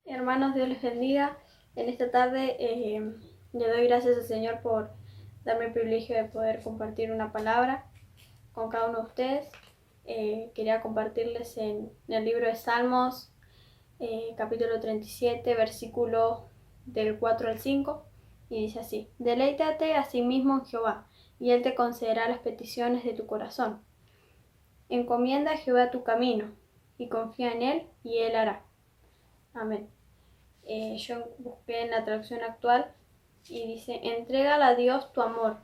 Hermanos, Dios les bendiga. En esta tarde le doy gracias al Señor por darme el privilegio de poder compartir una palabra con cada uno de ustedes. Quería compartirles en el libro de Salmos, capítulo 37, versículo del 4 al 5, y dice así: Deleítate a sí mismo en Jehová, y Él te concederá las peticiones de tu corazón. Encomienda a Jehová tu camino, y confía en Él, y Él hará. Amén. Yo busqué en la traducción actual y dice: entrégale a Dios tu amor.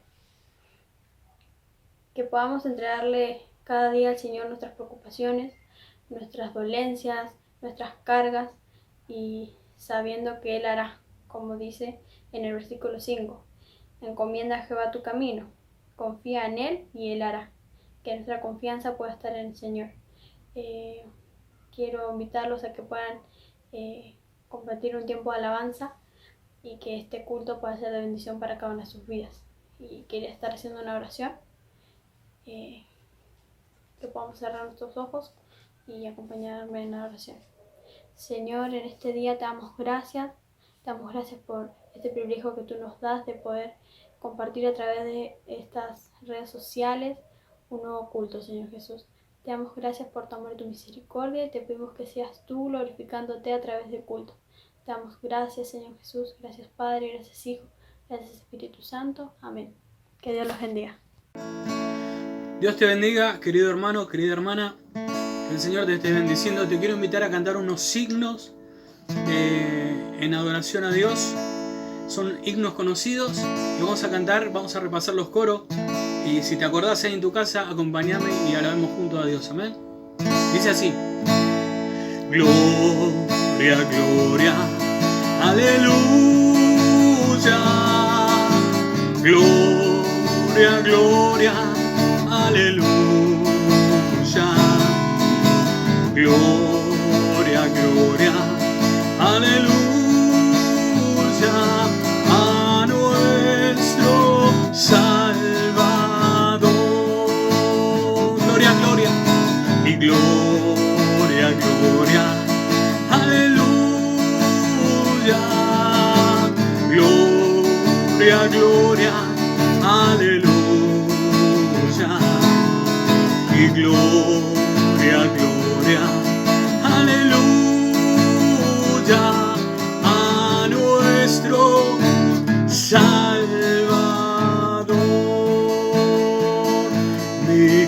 Que podamos entregarle cada día al Señor nuestras preocupaciones, nuestras dolencias, nuestras cargas, y sabiendo que Él hará, como dice en el versículo 5. Encomienda a Jehová tu camino, confía en Él y Él hará. Que nuestra confianza pueda estar en el Señor. Quiero invitarlos a que puedan compartir un tiempo de alabanza y que este culto pueda ser de bendición para cada una de sus vidas. Y quería estar haciendo una oración, que podamos cerrar nuestros ojos y acompañarme en la oración. Señor, en este día te damos gracias por este privilegio que tú nos das de poder compartir a través de estas redes sociales un nuevo culto, Señor Jesús. Te damos gracias por tu amor y tu misericordia, y te pedimos que seas tú glorificándote a través del culto. Te damos gracias, Señor Jesús. Gracias, Padre. Gracias, Hijo. Gracias, Espíritu Santo. Amén. Que Dios los bendiga. Dios te bendiga, querido hermano, querida hermana. Que el Señor te esté bendiciendo. Te quiero invitar a cantar unos signos en adoración a Dios. Son himnos conocidos que vamos a cantar, vamos a repasar los coros. Y si te acordás ahí en tu casa, acompáñame y alabemos juntos a Dios. Amén. Dice así: Gloria, gloria, aleluya. Gloria, gloria, aleluya. Gloria, gloria, aleluya. A nuestro Salvador. Gloria, gloria y gloria, gloria, aleluya. Gloria, gloria, aleluya. Y gloria, gloria, aleluya. A nuestro Salvador. Mi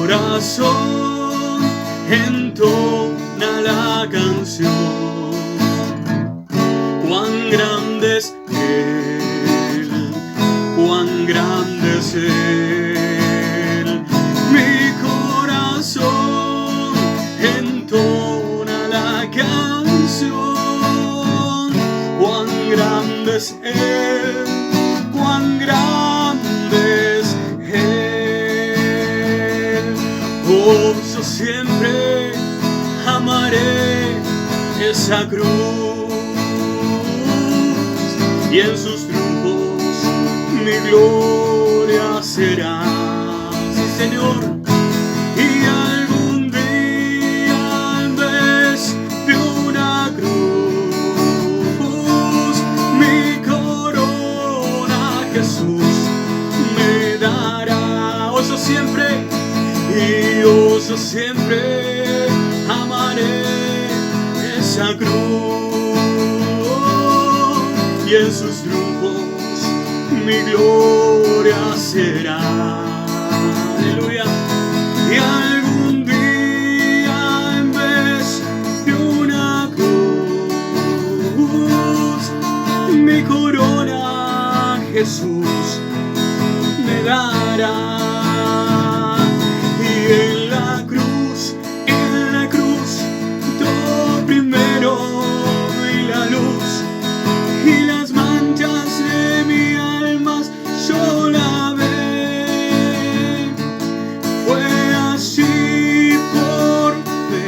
corazón entona la canción. Cuán grande es Él, cuán grande es Él. Mi corazón entona la canción. Cuán grande es Él, cuán grande es Él. Oh, yo siempre amaré esa cruz, y en sus triunfos mi gloria será. Sí, Señor. Y algún día, en vez de una cruz, mi corona Jesús me dará. Oh, yo siempre, y yo siempre amaré esa cruz, y en sus triunfos mi gloria será. Aleluya. Y algún día, en vez de una cruz, mi corona Jesús me dará. Y en la cruz, todo primero vi la luz, y las manchas de mi alma yo la ve. Fue así por fe,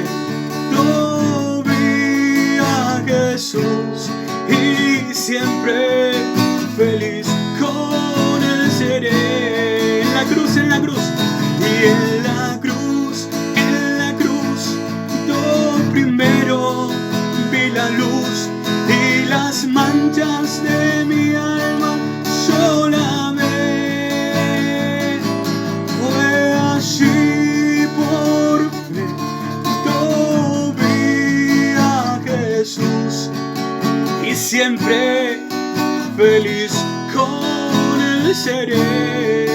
lo vi a Jesús, y siempre feliz con siempre feliz con Él seré.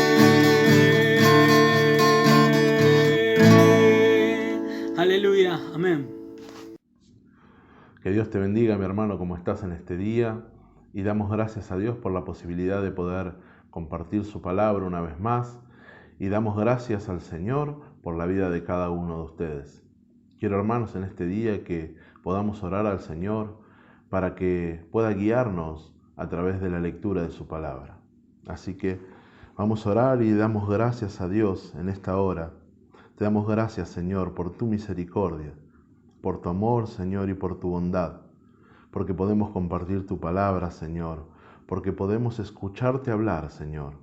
Aleluya, amén. Que Dios te bendiga, mi hermano, como estás en este día, y damos gracias a Dios por la posibilidad de poder compartir su palabra una vez más, y damos gracias al Señor por la vida de cada uno de ustedes. Quiero, hermanos, en este día que podamos orar al Señor para que pueda guiarnos a través de la lectura de su palabra. Así que vamos a orar y damos gracias a Dios en esta hora. Te damos gracias, Señor, por tu misericordia, por tu amor, Señor, y por tu bondad, porque podemos compartir tu palabra, Señor, porque podemos escucharte hablar, Señor,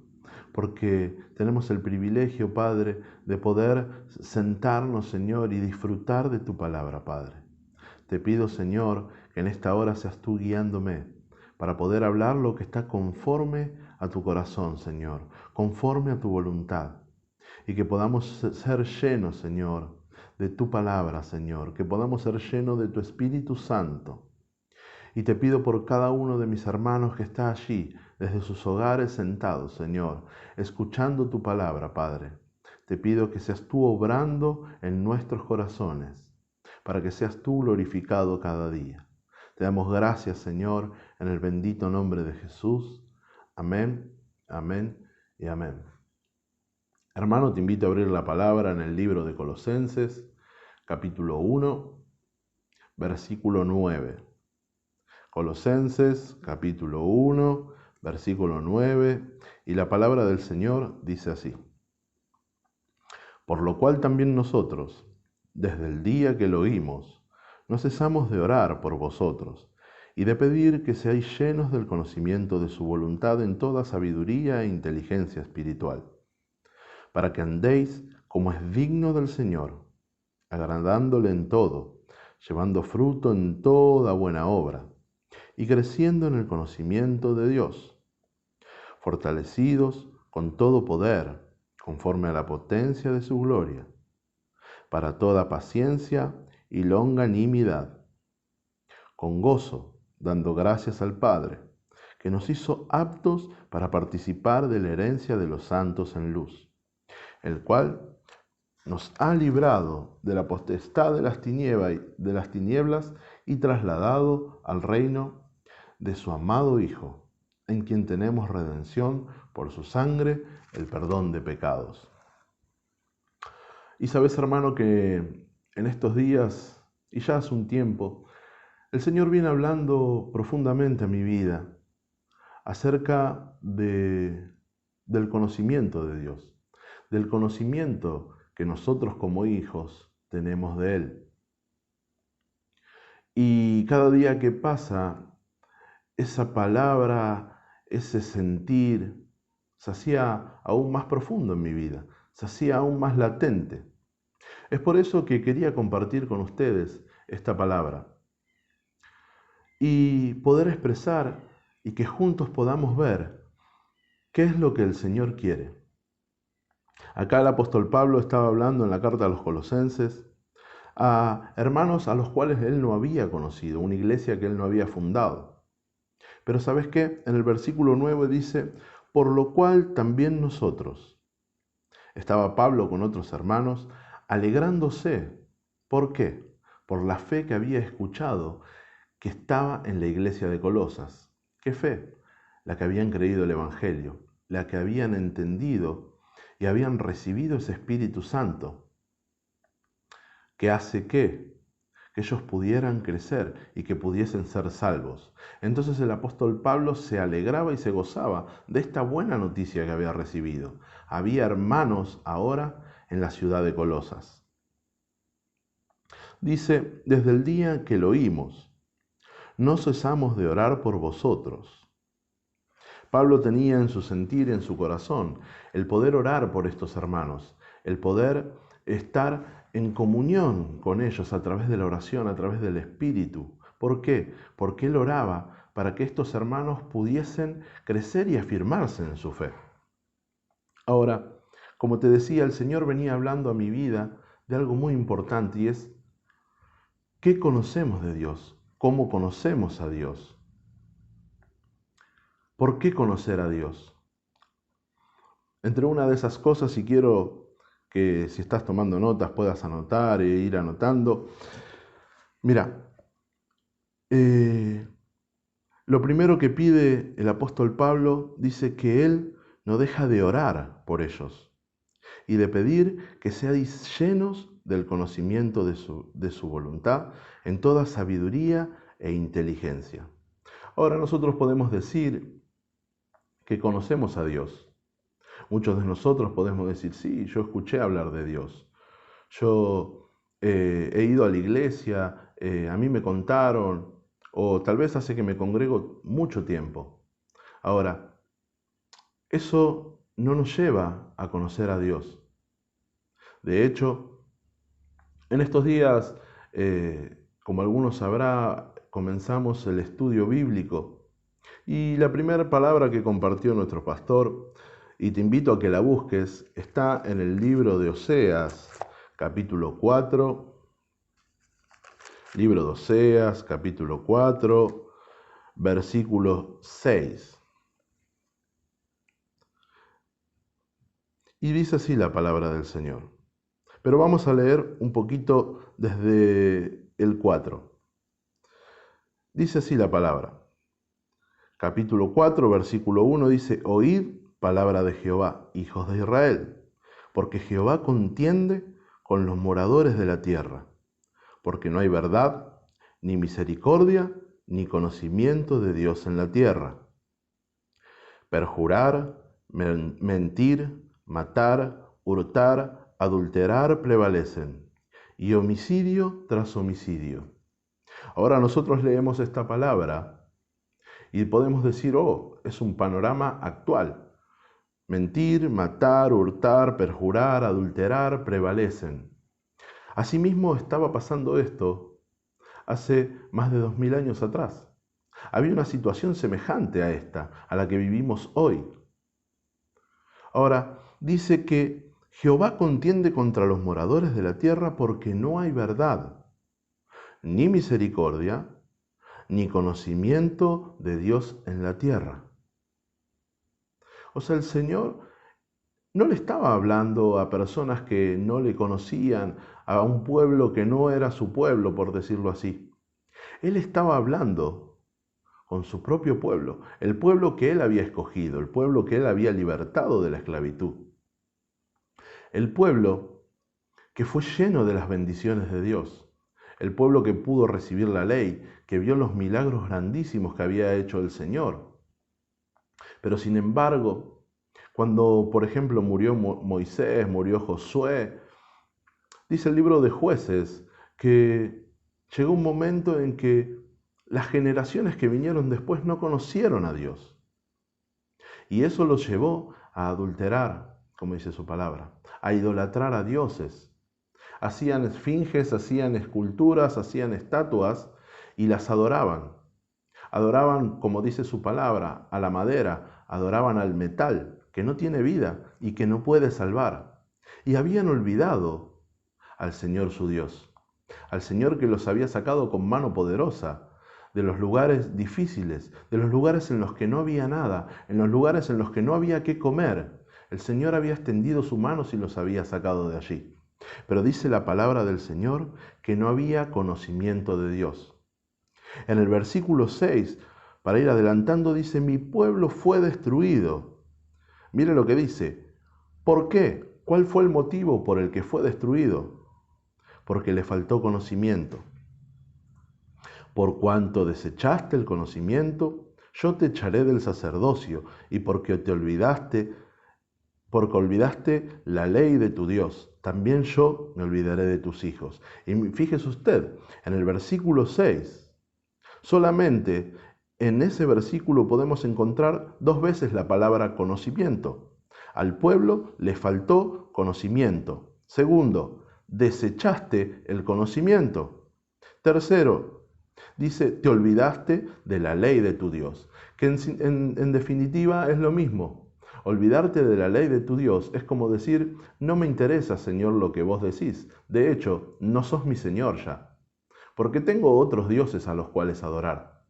porque tenemos el privilegio, Padre, de poder sentarnos, Señor, y disfrutar de tu palabra, Padre. Te pido, Señor, que en esta hora seas tú guiándome para poder hablar lo que está conforme a tu corazón, Señor, conforme a tu voluntad, y que podamos ser llenos, Señor, de tu palabra, Señor, que podamos ser llenos de tu Espíritu Santo. Y te pido por cada uno de mis hermanos que está allí, desde sus hogares sentados, Señor, escuchando tu palabra, Padre. Te pido que seas tú obrando en nuestros corazones, para que seas tú glorificado cada día. Te damos gracias, Señor, en el bendito nombre de Jesús. Amén, amén y amén. Hermano, te invito a abrir la palabra en el libro de Colosenses, capítulo 1, versículo 9. Colosenses, capítulo 1, versículo 9, y la palabra del Señor dice así: Por lo cual también nosotros, desde el día que lo oímos, no cesamos de orar por vosotros y de pedir que seáis llenos del conocimiento de su voluntad en toda sabiduría e inteligencia espiritual, para que andéis como es digno del Señor, agradándole en todo, llevando fruto en toda buena obra, y creciendo en el conocimiento de Dios, fortalecidos con todo poder, conforme a la potencia de su gloria, para toda paciencia y longanimidad, con gozo, dando gracias al Padre, que nos hizo aptos para participar de la herencia de los santos en luz, el cual nos ha librado de la potestad de las tinieblas y trasladado al reino de su amado Hijo, en quien tenemos redención por su sangre, el perdón de pecados. Y sabes, hermano, que en estos días, y ya hace un tiempo, el Señor viene hablando profundamente a mi vida acerca del conocimiento de Dios, del conocimiento que nosotros como hijos tenemos de Él. Y cada día que pasa, esa palabra, ese sentir, se hacía aún más profundo en mi vida, se hacía aún más latente. Es por eso que quería compartir con ustedes esta palabra y poder expresar y que juntos podamos ver qué es lo que el Señor quiere. Acá el apóstol Pablo estaba hablando en la carta a los Colosenses a hermanos a los cuales él no había conocido, una iglesia que él no había fundado. Pero ¿sabes qué? En el versículo 9 dice, por lo cual también nosotros. Estaba Pablo con otros hermanos alegrándose. ¿Por qué? Por la fe que había escuchado que estaba en la iglesia de Colosas. ¿Qué fe? La que habían creído el Evangelio, la que habían entendido y habían recibido ese Espíritu Santo, que hace que ellos pudieran crecer y que pudiesen ser salvos. Entonces el apóstol Pablo se alegraba y se gozaba de esta buena noticia que había recibido. Había hermanos ahora en la ciudad de Colosas. Dice, desde el día que lo oímos, no cesamos de orar por vosotros. Pablo tenía en su sentir, en su corazón, el poder orar por estos hermanos, el poder estar en comunión con ellos a través de la oración, a través del Espíritu. ¿Por qué? Porque él oraba para que estos hermanos pudiesen crecer y afirmarse en su fe. Ahora, como te decía, el Señor venía hablando a mi vida de algo muy importante y es ¿qué conocemos de Dios? ¿Cómo conocemos a Dios? ¿Por qué conocer a Dios? Entre una de esas cosas, y quiero que si estás tomando notas puedas anotar e ir anotando. Mira, lo primero que pide el apóstol Pablo dice que él no deja de orar por ellos y de pedir que seáis llenos del conocimiento de su voluntad en toda sabiduría e inteligencia. Ahora nosotros podemos decir que conocemos a Dios. Muchos de nosotros podemos decir, sí, yo escuché hablar de Dios. Yo he ido a la iglesia, a mí me contaron, o tal vez hace que me congrego mucho tiempo. Ahora, eso no nos lleva a conocer a Dios. De hecho, en estos días, como algunos sabrá, comenzamos el estudio bíblico. Y la primera palabra que compartió nuestro pastor, y te invito a que la busques, está en el libro de Oseas, capítulo 4. Libro de Oseas, capítulo 4, versículo 6. Y dice así la palabra del Señor. Pero vamos a leer un poquito desde el 4. Dice así la palabra. Capítulo 4, versículo 1 dice, oíd palabra de Jehová, hijos de Israel, porque Jehová contiende con los moradores de la tierra, porque no hay verdad, ni misericordia, ni conocimiento de Dios en la tierra. Perjurar, mentir, matar, hurtar, adulterar prevalecen, y homicidio tras homicidio. Ahora nosotros leemos esta palabra y podemos decir, oh, es un panorama actual. Mentir, matar, hurtar, perjurar, adulterar prevalecen. Asimismo estaba pasando esto hace más de 2000 años atrás. Había una situación semejante a esta, a la que vivimos hoy. Ahora, dice que Jehová contiende contra los moradores de la tierra porque no hay verdad, ni misericordia, ni conocimiento de Dios en la tierra. O sea, el Señor no le estaba hablando a personas que no le conocían, a un pueblo que no era su pueblo, por decirlo así. Él estaba hablando con su propio pueblo, el pueblo que él había escogido, el pueblo que él había libertado de la esclavitud. El pueblo que fue lleno de las bendiciones de Dios. El pueblo que pudo recibir la ley, que vio los milagros grandísimos que había hecho el Señor. Pero sin embargo, cuando, por ejemplo, murió Moisés, murió Josué, dice el libro de Jueces que llegó un momento en que las generaciones que vinieron después no conocieron a Dios. Y eso los llevó a adulterar, como dice su palabra, a idolatrar a dioses. Hacían esfinges, hacían esculturas, hacían estatuas y las adoraban. Adoraban, como dice su palabra, a la madera, adoraban al metal, que no tiene vida y que no puede salvar. Y habían olvidado al Señor su Dios, al Señor que los había sacado con mano poderosa de los lugares difíciles, de los lugares en los que no había nada, en los lugares en los que no había qué comer. El Señor había extendido su mano y los había sacado de allí. Pero dice la palabra del Señor que no había conocimiento de Dios. En el versículo 6, para ir adelantando, dice, mi pueblo fue destruido. Mire lo que dice. ¿Por qué? ¿Cuál fue el motivo por el que fue destruido? Porque le faltó conocimiento. Por cuanto desechaste el conocimiento, yo te echaré del sacerdocio, y porque olvidaste la ley de tu Dios, también yo me olvidaré de tus hijos. Y fíjese usted, en el versículo 6, solamente en ese versículo podemos encontrar 2 veces la palabra conocimiento. Al pueblo le faltó conocimiento. Segundo, desechaste el conocimiento. Tercero, dice, te olvidaste de la ley de tu Dios, que en definitiva es lo mismo. Olvidarte de la ley de tu Dios es como decir, no me interesa, Señor, lo que vos decís. De hecho, no sos mi Señor ya, porque tengo otros dioses a los cuales adorar.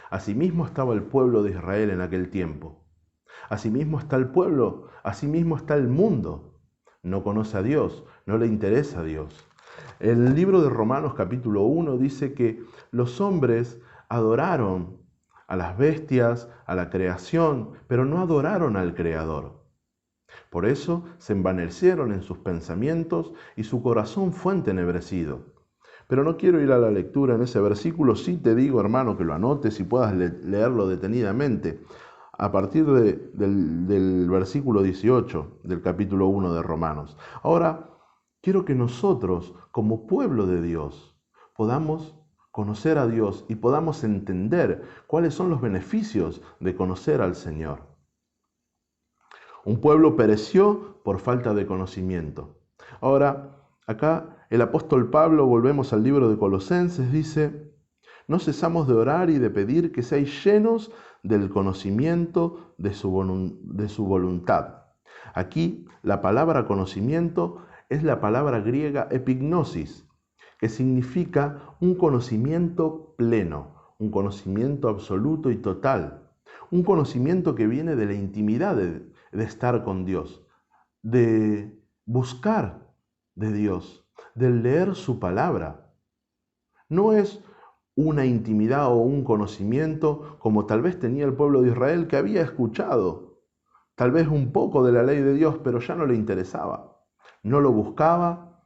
Asimismo estaba el pueblo de Israel en aquel tiempo. Asimismo está el pueblo, asimismo está el mundo. No conoce a Dios, no le interesa a Dios. El libro de Romanos capítulo 1 dice que los hombres adoraron a las bestias, a la creación, pero no adoraron al Creador. Por eso se envanecieron en sus pensamientos y su corazón fue entenebrecido. Pero no quiero ir a la lectura en ese versículo, sí te digo, hermano, que lo anotes y puedas leerlo detenidamente. A partir del versículo 18 del capítulo 1 de Romanos. Ahora, quiero que nosotros, como pueblo de Dios, podamos conocer a Dios y podamos entender cuáles son los beneficios de conocer al Señor. Un pueblo pereció por falta de conocimiento. Ahora, acá el apóstol Pablo, volvemos al libro de Colosenses, dice: no cesamos de orar y de pedir que seáis llenos del conocimiento de su voluntad. Aquí la palabra conocimiento es la palabra griega epignosis, que significa un conocimiento pleno, un conocimiento absoluto y total, un conocimiento que viene de la intimidad de estar con Dios, de buscar de Dios, de leer su palabra. No es una intimidad o un conocimiento como tal vez tenía el pueblo de Israel, que había escuchado tal vez un poco de la ley de Dios, pero ya no le interesaba, no lo buscaba,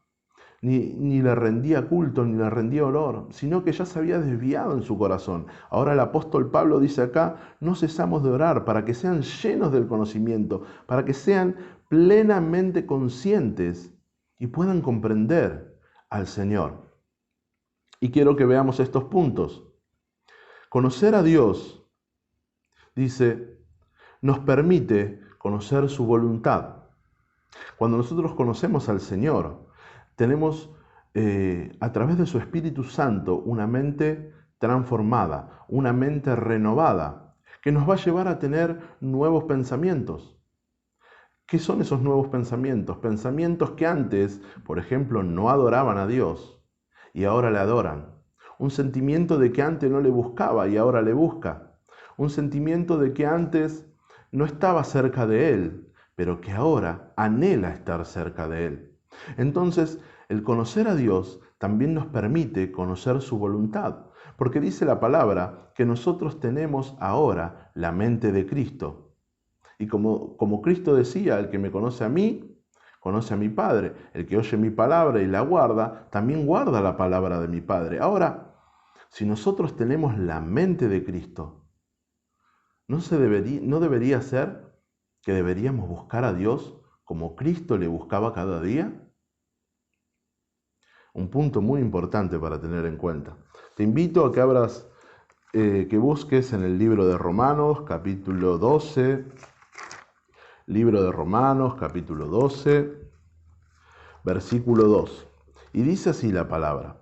ni le rendía culto, ni le rendía honor, sino que ya se había desviado en su corazón. Ahora el apóstol Pablo dice acá: no cesamos de orar para que sean llenos del conocimiento, para que sean plenamente conscientes y puedan comprender al Señor. Y quiero que veamos estos puntos. Conocer a Dios, dice, nos permite conocer su voluntad. Cuando nosotros conocemos al Señor, tenemos a través de su Espíritu Santo una mente transformada, una mente renovada, que nos va a llevar a tener nuevos pensamientos. ¿Qué son esos nuevos pensamientos? Pensamientos que antes, por ejemplo, no adoraban a Dios y ahora le adoran. Un sentimiento de que antes no le buscaba y ahora le busca. Un sentimiento de que antes no estaba cerca de Él, pero que ahora anhela estar cerca de Él. Entonces, el conocer a Dios también nos permite conocer su voluntad, porque dice la palabra que nosotros tenemos ahora la mente de Cristo. Y como Cristo decía: el que me conoce a mí, conoce a mi Padre. El que oye mi palabra y la guarda, también guarda la palabra de mi Padre. Ahora, si nosotros tenemos la mente de Cristo, ¿no debería ser que deberíamos buscar a Dios como Cristo le buscaba cada día? Un punto muy importante para tener en cuenta. Te invito a que que busques en el libro de Romanos, capítulo 12, libro de Romanos, capítulo 12, versículo 2. Y dice así la palabra: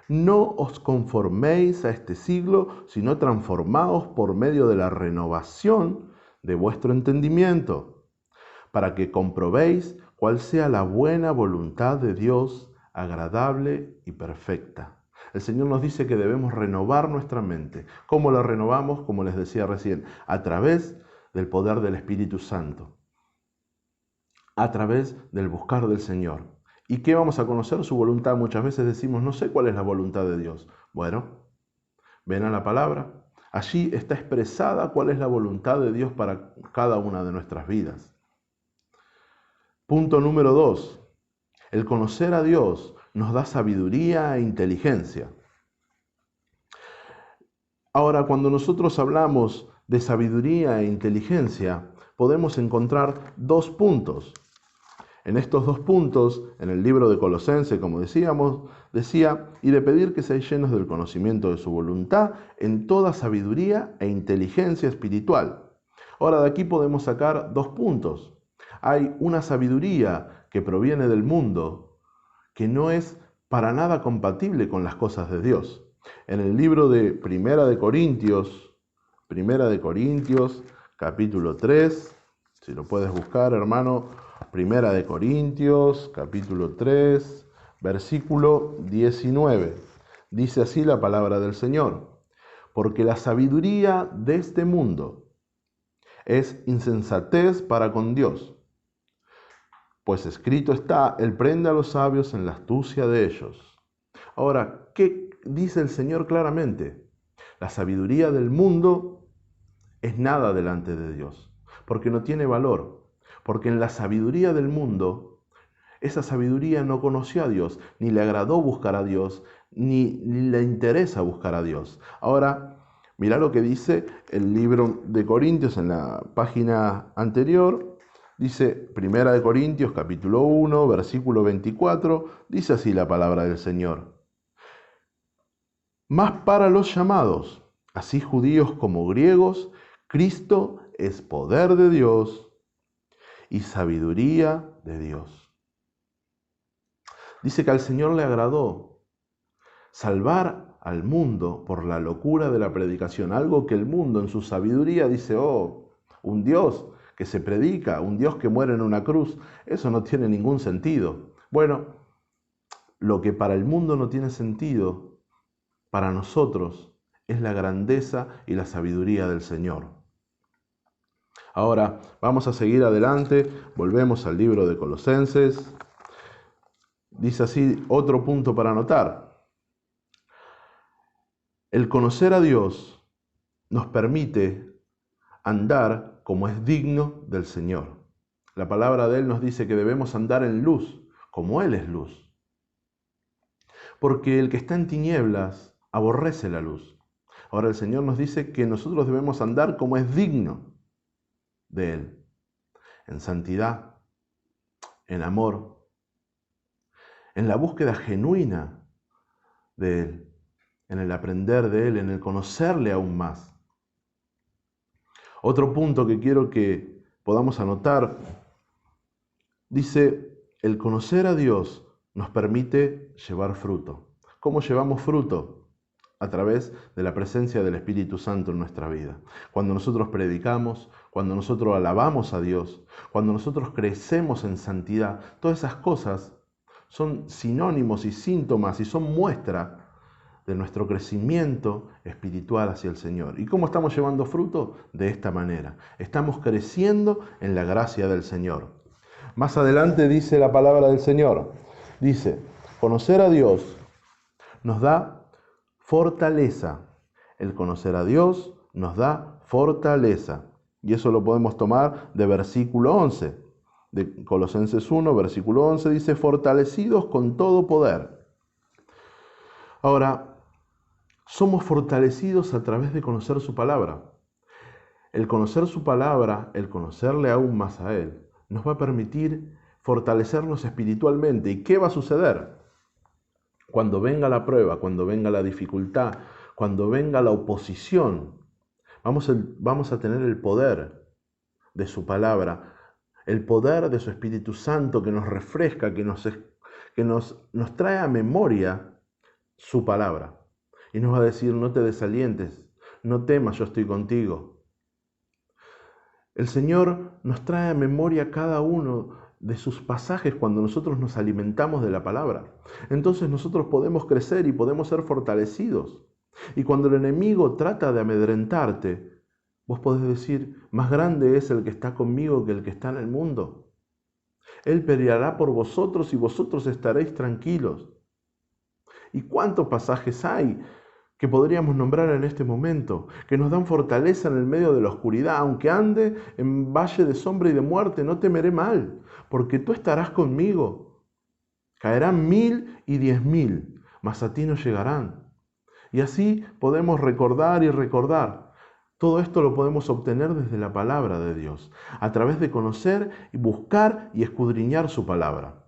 no os conforméis a este siglo, sino transformaos por medio de la renovación de vuestro entendimiento, para que comprobéis cuál sea la buena voluntad de Dios, agradable y perfecta. El Señor nos dice que debemos renovar nuestra mente. ¿Cómo la renovamos? Como les decía recién, a través del poder del Espíritu Santo, a través del buscar del Señor. ¿Y qué vamos a conocer? Su voluntad. Muchas veces decimos: no sé cuál es la voluntad de Dios. Bueno, ven a la palabra. Allí está expresada cuál es la voluntad de Dios para cada una de nuestras vidas. Punto número 2. El conocer a Dios nos da sabiduría e inteligencia. Ahora, cuando nosotros hablamos de sabiduría e inteligencia, podemos encontrar dos puntos. En estos dos puntos, en el libro de Colosenses, como decía, y de pedir que seáis llenos del conocimiento de su voluntad en toda sabiduría e inteligencia espiritual. Ahora, de aquí podemos sacar dos puntos. Hay una sabiduría que proviene del mundo, que no es para nada compatible con las cosas de Dios. En el libro de Primera de Corintios, capítulo 3, si lo puedes buscar, hermano, Primera de Corintios, capítulo 3, versículo 19. Dice así la palabra del Señor: porque la sabiduría de este mundo es insensatez para con Dios. Pues escrito está, Él prende a los sabios en la astucia de ellos. Ahora, ¿qué dice el Señor claramente? La sabiduría del mundo es nada delante de Dios, porque no tiene valor, porque en la sabiduría del mundo, esa sabiduría no conoció a Dios, ni le agradó buscar a Dios, ni le interesa buscar a Dios. Ahora, mirá lo que dice el libro de Corintios en la página anterior. Dice, Primera de Corintios, capítulo 1, versículo 24, dice así la palabra del Señor. Mas para los llamados, así judíos como griegos, Cristo es poder de Dios y sabiduría de Dios. Dice que al Señor le agradó salvar al mundo por la locura de la predicación, algo que el mundo en su sabiduría dice, oh, un Dios que se predica, un Dios que muere en una cruz, eso no tiene ningún sentido. Bueno, lo que para el mundo no tiene sentido, para nosotros es la grandeza y la sabiduría del Señor. Ahora, vamos a seguir adelante, volvemos al libro de Colosenses. Dice así, otro punto para anotar. El conocer a Dios nos permite andar como es digno del Señor. La palabra de Él nos dice que debemos andar en luz, como Él es luz. Porque el que está en tinieblas aborrece la luz. Ahora el Señor nos dice que nosotros debemos andar como es digno de Él, en santidad, en amor, en la búsqueda genuina de Él, en el aprender de Él, en el conocerle aún más. Otro punto que quiero que podamos anotar, dice, el conocer a Dios nos permite llevar fruto. ¿Cómo llevamos fruto? A través de la presencia del Espíritu Santo en nuestra vida. Cuando nosotros predicamos, cuando nosotros alabamos a Dios, cuando nosotros crecemos en santidad, todas esas cosas son sinónimos y síntomas y son muestra de nuestro crecimiento espiritual hacia el Señor. ¿Y cómo estamos llevando fruto? De esta manera. Estamos creciendo en la gracia del Señor. Más adelante dice la palabra del Señor. Dice, conocer a Dios nos da fortaleza. El conocer a Dios nos da fortaleza. Y eso lo podemos tomar de versículo 11. De Colosenses 1, versículo 11, dice, fortalecidos con todo poder. Ahora, somos fortalecidos a través de conocer su palabra. El conocer su palabra, el conocerle aún más a Él, nos va a permitir fortalecernos espiritualmente. ¿Y qué va a suceder? Cuando venga la prueba, cuando venga la dificultad, cuando venga la oposición, vamos a tener el poder de su palabra, el poder de su Espíritu Santo que nos refresca, que nos trae a memoria su palabra. Y nos va a decir, no te desalientes, no temas, yo estoy contigo. El Señor nos trae a memoria cada uno de sus pasajes cuando nosotros nos alimentamos de la palabra. Entonces nosotros podemos crecer y podemos ser fortalecidos. Y cuando el enemigo trata de amedrentarte, vos podés decir, más grande es el que está conmigo que el que está en el mundo. Él peleará por vosotros y vosotros estaréis tranquilos. ¿Y cuántos pasajes hay que podríamos nombrar en este momento, que nos dan fortaleza en el medio de la oscuridad? Aunque ande en valle de sombra y de muerte, no temeré mal, porque tú estarás conmigo. Caerán 1000 y 10.000, mas a ti no llegarán. Y así podemos recordar y recordar. Todo esto lo podemos obtener desde la palabra de Dios, a través de conocer y buscar y escudriñar su palabra.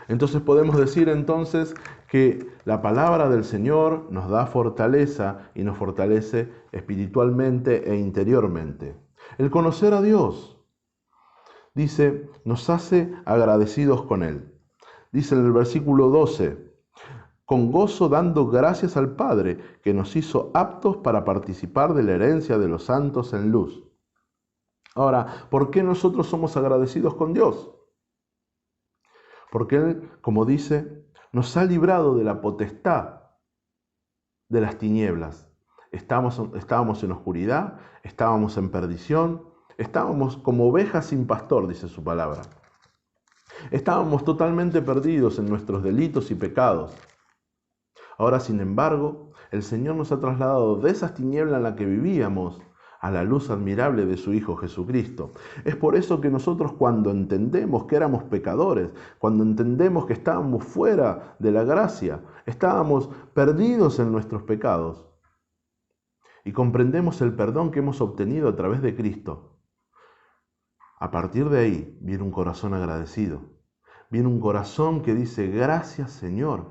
Entonces podemos decir entonces que la palabra del Señor nos da fortaleza y nos fortalece espiritualmente e interiormente. El conocer a Dios, dice, nos hace agradecidos con Él. Dice en el versículo 12, con gozo dando gracias al Padre que nos hizo aptos para participar de la herencia de los santos en luz. Ahora, ¿por qué nosotros somos agradecidos con Dios? Porque Él, como dice, nos ha librado de la potestad de las tinieblas Estábamos en oscuridad, estábamos en perdición, estábamos como ovejas sin pastor, dice su palabra. Estábamos totalmente perdidos en nuestros delitos y pecados. Ahora, sin embargo, el Señor nos ha trasladado de esas tinieblas en las que vivíamos a la luz admirable de su Hijo Jesucristo. Es por eso que nosotros, cuando entendemos que éramos pecadores, cuando entendemos que estábamos fuera de la gracia, estábamos perdidos en nuestros pecados, y comprendemos el perdón que hemos obtenido a través de Cristo, a partir de ahí viene un corazón agradecido, viene un corazón que dice: gracias, Señor,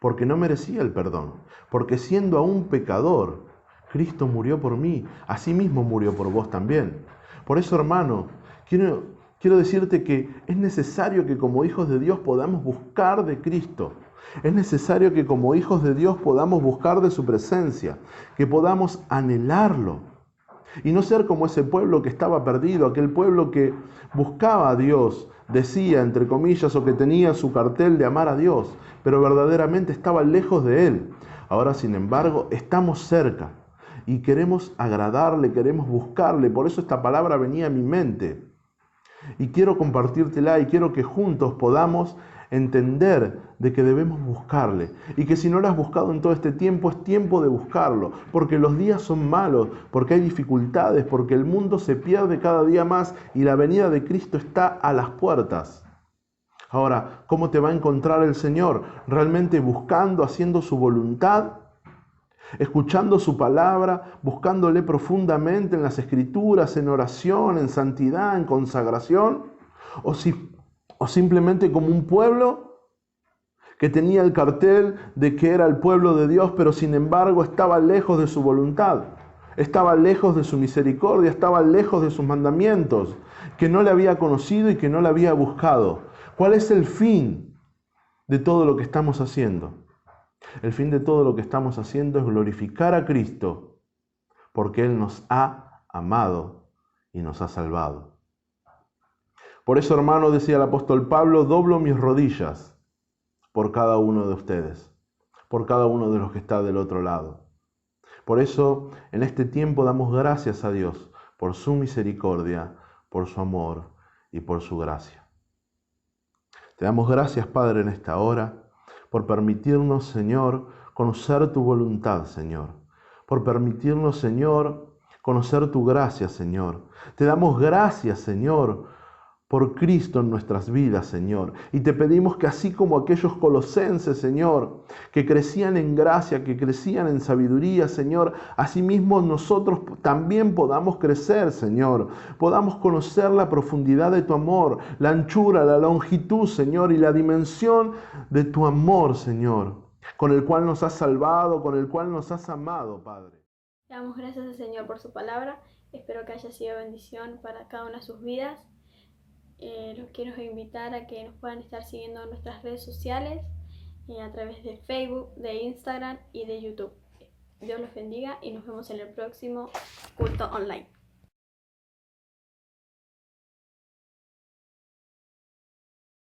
porque no merecía el perdón, porque siendo aún pecador, Cristo murió por mí, asimismo murió por vos también. Por eso, hermano, quiero decirte que es necesario que como hijos de Dios podamos buscar de Cristo. Es necesario que como hijos de Dios podamos buscar de su presencia, que podamos anhelarlo. Y no ser como ese pueblo que estaba perdido, aquel pueblo que buscaba a Dios, decía, entre comillas, o que tenía su cartel de amar a Dios, pero verdaderamente estaba lejos de Él. Ahora, sin embargo, estamos cerca y queremos agradarle, queremos buscarle. Por eso esta palabra venía a mi mente. Y quiero compartírtela y quiero que juntos podamos entender de que debemos buscarle y que si no lo has buscado en todo este tiempo, es tiempo de buscarlo, porque los días son malos, porque hay dificultades, porque el mundo se pierde cada día más y la venida de Cristo está a las puertas. Ahora, ¿cómo te va a encontrar el Señor? Realmente buscando, haciendo su voluntad, escuchando su palabra, buscándole profundamente en las Escrituras, en oración, en santidad, en consagración, o simplemente como un pueblo que tenía el cartel de que era el pueblo de Dios, pero sin embargo estaba lejos de su voluntad, estaba lejos de su misericordia, estaba lejos de sus mandamientos, que no le había conocido y que no le había buscado. ¿Cuál es el fin de todo lo que estamos haciendo? El fin de todo lo que estamos haciendo es glorificar a Cristo, porque Él nos ha amado y nos ha salvado. Por eso, hermano, decía el apóstol Pablo, doblo mis rodillas por cada uno de ustedes, por cada uno de los que está del otro lado. Por eso, en este tiempo damos gracias a Dios por su misericordia, por su amor y por su gracia. Te damos gracias, Padre, en esta hora, por permitirnos, Señor, conocer tu voluntad, Señor. Por permitirnos, Señor, conocer tu gracia, Señor. Te damos gracias, Señor, por Cristo en nuestras vidas, Señor. Y te pedimos que así como aquellos colosenses, Señor, que crecían en gracia, que crecían en sabiduría, Señor, asimismo nosotros también podamos crecer, Señor. Podamos conocer la profundidad de tu amor, la anchura, la longitud, Señor, y la dimensión de tu amor, Señor, con el cual nos has salvado, con el cual nos has amado, Padre. Le damos gracias al Señor por su palabra. Espero que haya sido bendición para cada una de sus vidas. Los quiero invitar a que nos puedan estar siguiendo en nuestras redes sociales, a través de Facebook, de Instagram y de YouTube. Dios los bendiga y nos vemos en el próximo culto online.